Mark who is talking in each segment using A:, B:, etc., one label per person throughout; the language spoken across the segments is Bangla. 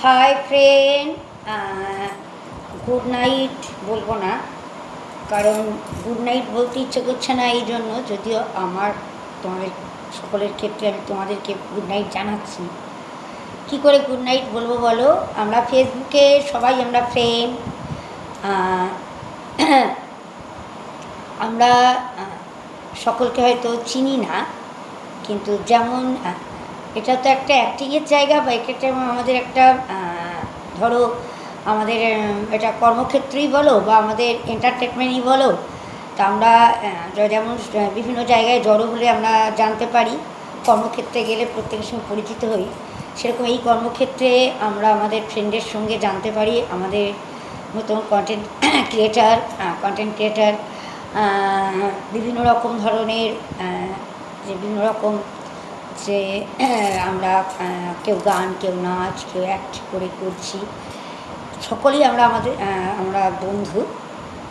A: হাই ফ্রেন্ড, গুড নাইট বলবো না, কারণ গুড নাইট বলতে ইচ্ছে করছে না এই জন্য, যদিও আমার তোমাদের সকলের ক্ষেত্রে আমি তোমাদেরকে গুড নাইট জানাচ্ছি। কি করে গুড নাইট বলবো বলো? আমরা ফেসবুকে সবাই আমরা ফ্রেন্ড, আমরা সকলকে হয়তো চিনি না, কিন্তু যেমন এটা তো একটা অ্যাক্টিংয়ের জায়গা, বা এটা আমাদের একটা ধরো আমাদের এটা কর্মক্ষেত্রেই বলো বা আমাদের এন্টারটেনমেন্টই বলো, তা আমরা যেমন বিভিন্ন জায়গায় জড়ো হলে আমরা জানতে পারি, কর্মক্ষেত্রে গেলে প্রত্যেকের সঙ্গে পরিচিত হই, সেরকম এই কর্মক্ষেত্রে আমরা আমাদের ফ্রেন্ডের সঙ্গে জানতে পারি আমাদের নতুন কন্টেন্ট ক্রিয়েটার বিভিন্ন রকম ধরনের, যে বিভিন্ন রকম যে আমরা কেউ গান, কেউ নাচ, কেউ অ্যাক্ট করে করছি, সকলেই আমরা বন্ধু।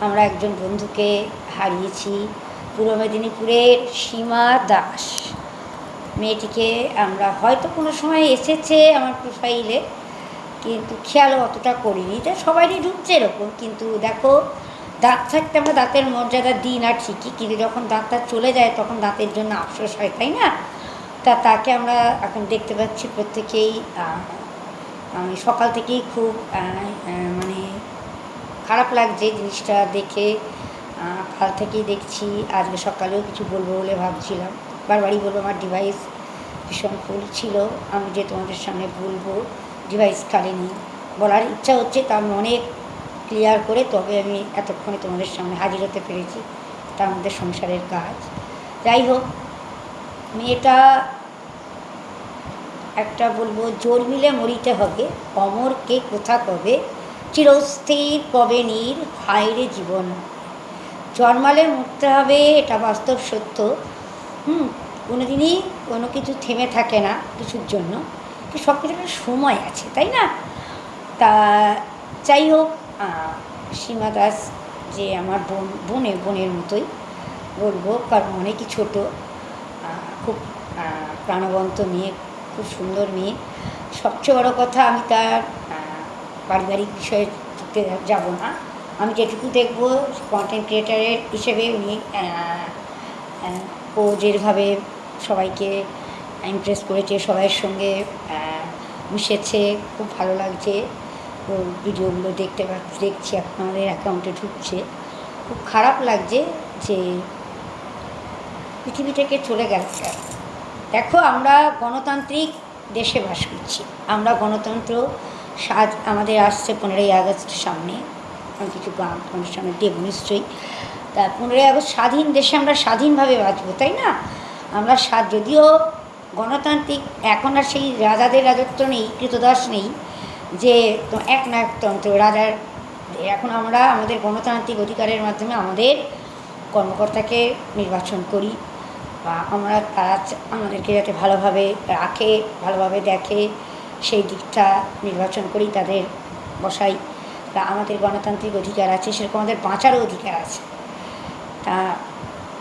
A: আমরা একজন বন্ধুকে হারিয়েছি, পূর্ব মেদিনীপুরের সীমা দাস মেয়েটিকে। আমরা হয়তো কোনো সময় এসেছে আমার প্রোফাইলে, কিন্তু খেয়ালও অতটা করিনি, তা সবারই ঢুকছে এরকম। কিন্তু দেখো, দাঁত থাকতে আমরা দাঁতের মর্যাদা দিই না ঠিকই, কিন্তু যখন দাঁতটা চলে যায় তখন দাঁতের জন্য আফসোস হয়, তাই না? তাকে আমরা এখন দেখতে পাচ্ছি প্রত্যেকেই। আমি সকাল থেকেই খুব মানে খারাপ লাগছে জিনিসটা দেখে। কাল থেকেই দেখছি, আজকে সকালেও কিছু বলবো বলে ভাবছিলাম, বারবারই বলবো, আমার ডিভাইস ভীষণ ফুল ছিল, আমি যে তোমাদের সামনে বলবো ডিভাইস খালি নেই, বলার ইচ্ছা হচ্ছে, তা আমি অনেক ক্লিয়ার করে তবে আমি এতক্ষণে তোমাদের সামনে হাজির হতে পেরেছি, তার মধ্যে সংসারের কাজ। যাই হোক, মেয়েটা একটা বলবো, জোর মিলে মরিতে হবে, অমর কে কোথা কবে, চিরস্থির কবে নীর হায়রে জীবন। জন্মালে মরতে হবে, এটা বাস্তব সত্য। কোনো দিনই কোনো কিছু থেমে থাকে না কিছুর জন্য, সব কিছুর একটা সময় আছে, তাই না? তা যাই হোক, সীমা দাস যে আমার বোনের মতোই বলবো, কারণ অনেকই ছোটো, খুব প্রাণবন্ত মেয়ে, খুব সুন্দর মেয়ে। সবচেয়ে বড়ো কথা, আমি তার পারিবারিক বিষয়ে ঢুকতে যাব না, আমি যেটুকু দেখবো কন্টেন্ট ক্রিয়েটারের হিসেবে উনি ও যেভাবে সবাইকে ইমপ্রেস করেছে, সবাইয়ের সঙ্গে মিশেছে, খুব ভালো লাগছে। ও ভিডিওগুলো দেখছি, আপনাদের অ্যাকাউন্টে ঢুকছে, খুব খারাপ লাগছে যে পৃথিবী থেকে চলে গেল। দেখো, আমরা গণতান্ত্রিক দেশে বাস করছি, আমরা গণতন্ত্র আমাদের আসছে 15ই আগস্ট সামনে, আমি কিছু গান তোমার সামনে দেবো নিশ্চয়ই। তা 15ই আগস্ট স্বাধীন দেশে আমরা স্বাধীনভাবে বাঁচবো, তাই না? আমরা যদিও গণতান্ত্রিক, এখন আর সেই রাজাদের রাজত্ব নেই, কৃতদাস নেই, যে একনায়কতন্ত্র রাজার। এখন আমরা আমাদের গণতান্ত্রিক অধিকারের মাধ্যমে আমাদের কর্মকর্তাকে নির্বাচন করি, বা তারা আমাদেরকে যাতে ভালোভাবে রাখে, ভালোভাবে দেখে, সেই দিকটা নির্বাচন করি, তাদের বসাই। তা আমাদের গণতান্ত্রিক অধিকার আছে, সেরকম আমাদের বাঁচারও অধিকার আছে। তা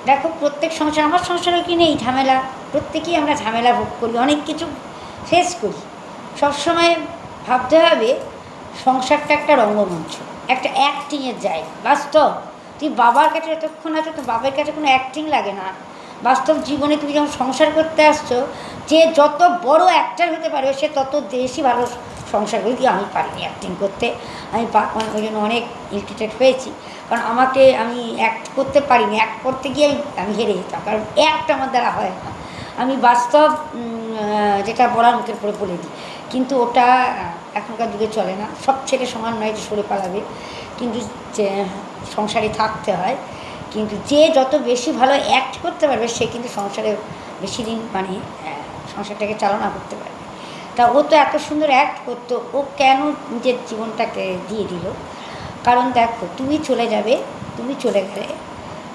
A: দেখো, প্রত্যেক সংসার, আমার সংসারও কি নেই ঝামেলা, প্রত্যেকেই আমরা ঝামেলা ভোগ করি, অনেক কিছু ফেস করি। সবসময় ভাবতে হবে সংসারটা একটা রঙ্গমঞ্চ, একটা অ্যাক্টিংয়ের জায়গা। বাস্তব, তুই বাবার কাছে যতক্ষণ আছো, তো বাবার কাছে কোনো অ্যাক্টিং লাগে না। বাস্তব জীবনে তুমি যখন সংসার করতে আসছো, যে যত বড় অ্যাক্টার হতে পারবে সে তত বেশি ভালো সংসার করি। আমি পারিনি অ্যাক্টিং করতে, আমি ওই জন্য অনেক ইরিটেটেড হয়েছি, কারণ আমি অ্যাক্ট করতে পারিনি, অ্যাক্ট করতে গিয়ে আমি হেরে যেতাম, কারণ অ্যাক্ট আমার দ্বারা হয় না। আমি বাস্তব যেটা বলার মুখের পরে বলে দিই, কিন্তু ওটা এখনকার যুগে চলে না। সব ছেলে সমান নয় যে সরে পালাবে, কিন্তু যে সংসারে থাকতে হয়। কিন্তু যে যত বেশি ভালো অ্যাক্ট করতে পারবে সে কিন্তু সংসারে বেশি দিন সংসারটাকে চালনা করতে পারবে। তা ও তো এত সুন্দর অ্যাক্ট করতো, ও কেন নিজের জীবনটাকে দিয়ে দিল? কারণ দেখো, তুমি চলে যাবে, তুমি চলে গেলে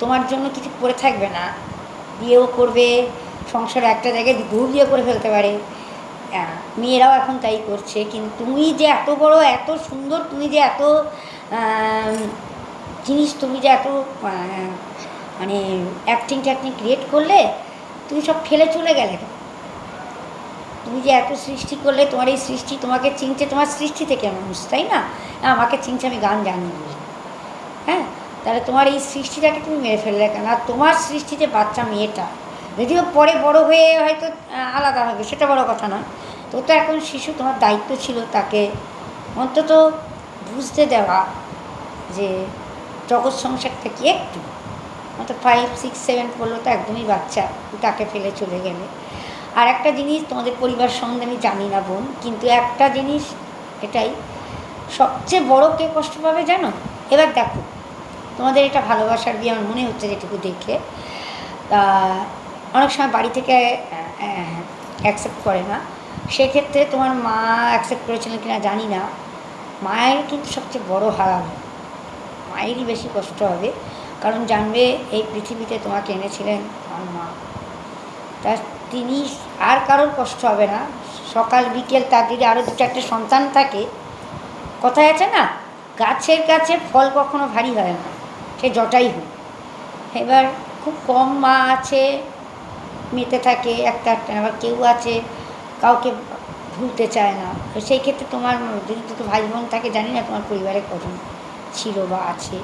A: তোমার জন্য কিছু পড়ে থাকবে না, বিয়েও করবে, সংসারে একটা জায়গায় বিয়ে করে ফেলতে পারে, মেয়েরাও এখন তাই করছে। কিন্তু তুমি যে এত বড়, এত সুন্দর, তুমি যে এত জিনিস, তুমি যে এত অ্যাক্টিং ক্রিয়েট করলে, তুমি সব ফেলে চলে গেলে। তুমি যে এত সৃষ্টি করলে, তোমার এই সৃষ্টি তোমাকে চিনছে, তোমার সৃষ্টি থেকে মানুষ, তাই না? আমাকে চিনছে, আমি গান জানি বলে। হ্যাঁ, তাহলে তোমার এই সৃষ্টিটাকে তুমি মেরে ফেললে কেন? আর তোমার সৃষ্টিতে বাচ্চা মেয়েটা যদিও পরে বড় হয়ে হয়তো আলাদা হবে, সেটা বড় কথা না। তো তো এখন শিশু, তোমার দায়িত্ব ছিল তাকে অন্তত বুঝতে দেওয়া যে জগৎ সংসারটা কি একটু, অন্তত 5, 6, 7 পড়লো তো একদমই বাচ্চা, তাকে ফেলে চলে গেলে। আর একটা জিনিস, তোমাদের পরিবার সম্বন্ধে আমি জানি না বোন, কিন্তু একটা জিনিস এটাই, সবচেয়ে বড় কে কষ্ট পাবে জানো? এবার দেখো, তোমাদের এটা ভালোবাসার বিয়ে আমার মনে হচ্ছে যেটুকু দেখে। তা অনেক সময় বাড়ি থেকে অ্যাকসেপ্ট করে না, সেক্ষেত্রে তোমার মা অ্যাকসেপ্ট করেছিলেন কিনা জানি না, মায়ের কিন্তু সবচেয়ে বড় হারাবে, মায়েরই বেশি কষ্ট হবে। কারণ জানবে এই পৃথিবীতে তোমাকে এনেছিলেন আমার মা, তা তিনি, আর কারোর কষ্ট হবে না। সকাল বিকেল তার যদি আরও 2-4টে সন্তান থাকে, কথায় আছে না, গাছের কাছে ফল কখনো ভারী হয় না, সে যটাই হোক। এবার খুব কম মা আছে মেতে থাকে একটা একটা, আবার কেউ আছে কাউকে ভুলতে চায় না। তো সেই ক্ষেত্রে তোমার যদি দুটো ভাই বোন থাকে, জানি না তোমার পরিবারে কজন ছিল বা আছে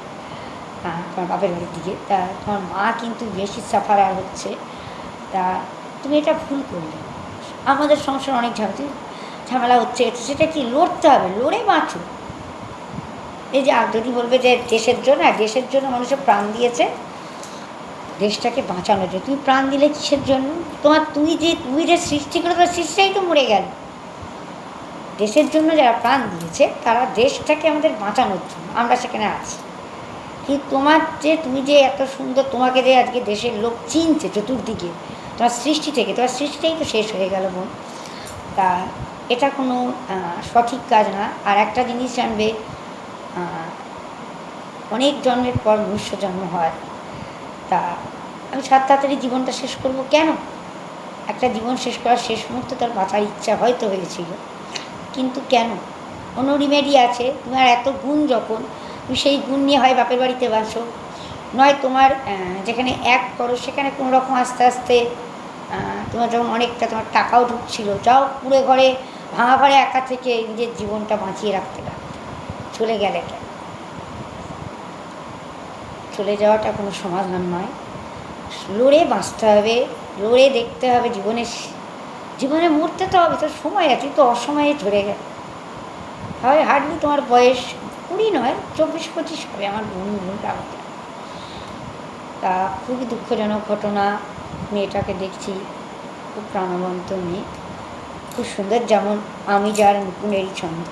A: তোমার বাপের বাড়ির দিকে, তা তোমার মা কিন্তু বেশি সাফারার হচ্ছে। তা তুমি এটা ভুল করলে। আমাদের সংসার অনেক ঝামেলা হচ্ছে, সেটা কি লড়তে হবে, লড়ে বাঁচো। এই যে যদি বলবে যে দেশের জন্য, দেশের জন্য মানুষের প্রাণ দিয়েছে, দেশটাকে বাঁচানোর জন্য তুমি প্রাণ দিলে কিসের জন্য? তুমি যে সৃষ্টি করে, তোমার সৃষ্টিটাই তো মরে গেল। দেশের জন্য যারা প্রাণ দিয়েছে তারা দেশটাকে আমাদের বাঁচানোর জন্য, আমরা সেখানে আছি। কিন্তু তুমি যে এত সুন্দর, তোমাকে যে আজকে দেশের লোক চিনছে চতুর্দিকে, তোমার সৃষ্টি থেকে, তোমার সৃষ্টিটাই তো শেষ হয়ে গেল বোন। তা এটা কোনো সঠিক কাজ না। আর একটা জিনিস জানবে, অনেক জন্মের পর মনুষ্য জন্ম হয়। তা আমি তাড়াতাড়ি জীবনটা শেষ করব কেন? একটা জীবন শেষ করার শেষ মুহূর্তে তার বাঁচার ইচ্ছা হয়তো হয়েছিল, কিন্তু কেন? অন্য রিমেডি আছে। তোমার এত গুণ যখন, তুমি সেই গুণ নিয়ে হয় বাপের বাড়িতে বাঁচো, নয় তোমার যেখানে এক করো সেখানে কোনো রকম আস্তে আস্তে তোমার যখন অনেকটা তোমার টাকাও ঢুকছিল, যাও পুরো ঘরে, ভাঙা ঘরে একা থেকে নিজের জীবনটা বাঁচিয়ে রাখতে চলে গেলে কেন? চলে যাওয়াটা কোনো সমাধান নয়। লড়ে বাঁচতে হবে, লড়ে দেখতে হবে। জীবনে মরতে তো হবে, তোর সময় আছে, তো অসময়ে ঝরে গেল। হয় হার্ডলি তোমার বয়স 20 নয়, 24-25 হবে আমার বোনটা। তা খুবই দুঃখজনক ঘটনা। মেয়েটাকে দেখছি খুব প্রাণবন্ত মেয়ে, খুব সুন্দর, যেমন আমি যার মুকুনেরই ছন্দ।